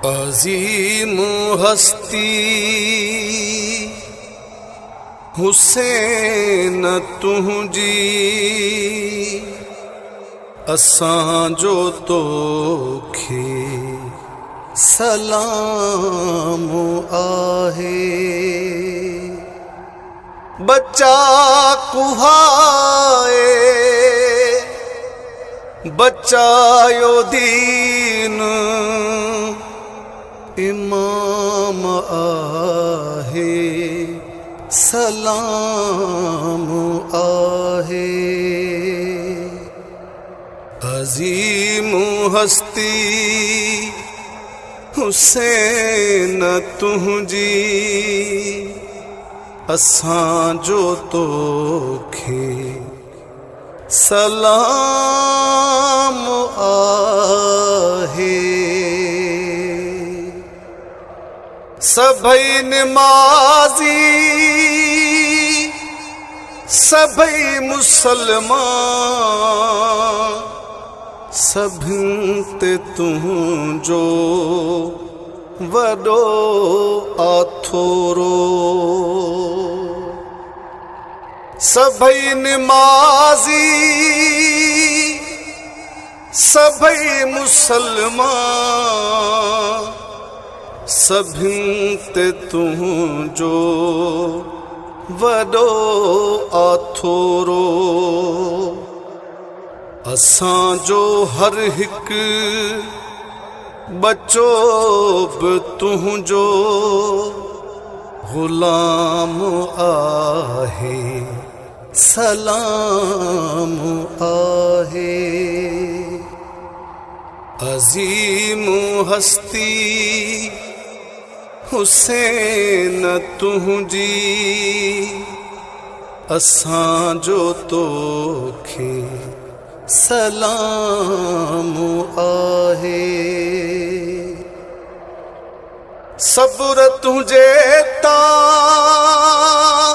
अजीम हस्ती हुसैन तुझी असां जो तोखे सलाम आहे। बच्चा कुहाए बचायो दीन इमाम आहे सलाम आहे। अजीम हस्ती हुसैन तुझी असां जो तोखे सलाम आहे। सभई निमाज़ी सभई मुसलमान सभिनि ते तुंहिंजो वॾो आथोरो। सभई निमाज़ी सभई मुसलमान सभिनि ते तुंहिंजो वॾो आथोरो। असांजो हर हिकु बच्चो बि तुंहिंजो ग़ुलाम आहे सलाम आहे। अजीम हस्ती हुसैन तुझी असां जो तोखे सलाम आहे। सब्र तुझे तां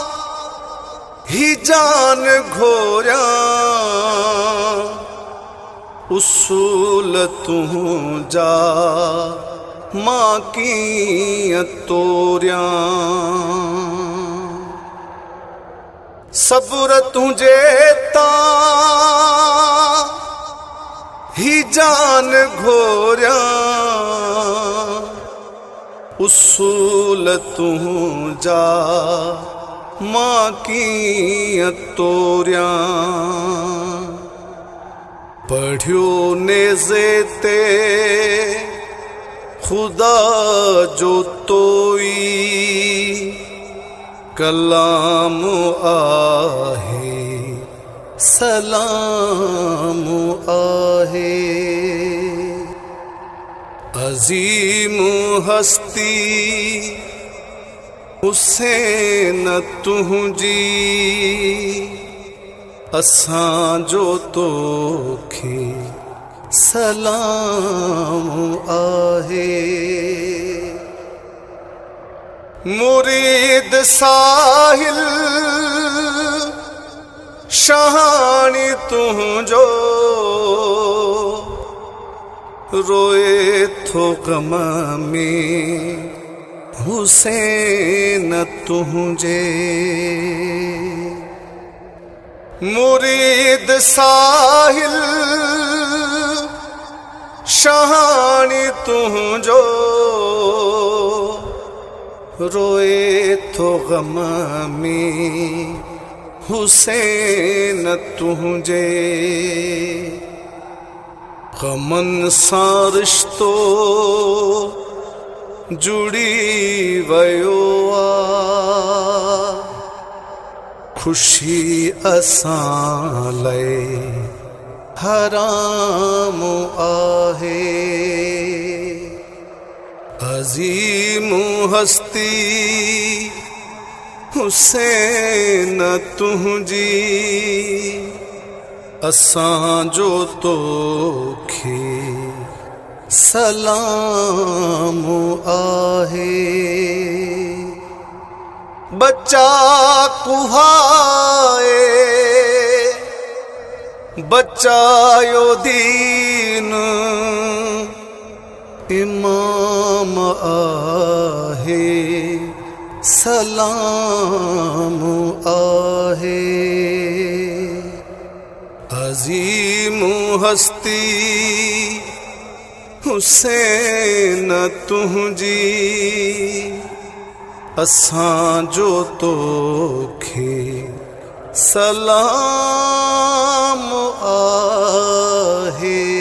ही जान घोरिया उसूल तुझा मां कीअं तोरिया। सब्र तुझे तां ही जान घोरिया उसूल तुझा मां कीअं तोरिया। पढ़ियो नेज़े ते खुदा जो तोई कलाम आहे सलाम आहे। अजीम हस्ती हुसैन तुझी असां जो तोखे सलाम आहे। मुरीद साहिल शहानी तुझो रोए थो गम में हुसैन तुझे। मुरीद साहिल शहानी तुझो रोए थो गम में हुसैन तुझे। गमन सां रिश्तो जुड़ी वयो आ खुशी असां लाइ हराम आहे। अजीम हस्ती हुसैन तुझी असां जो तोखे सलाम आहे। बच्चा कुहाए बचायो दीन इमाम सलाम आहे, सलाम आहे। अजीम हस्ती हुसैन तुंहिंजी, असां जो तोखे सलाम आहे।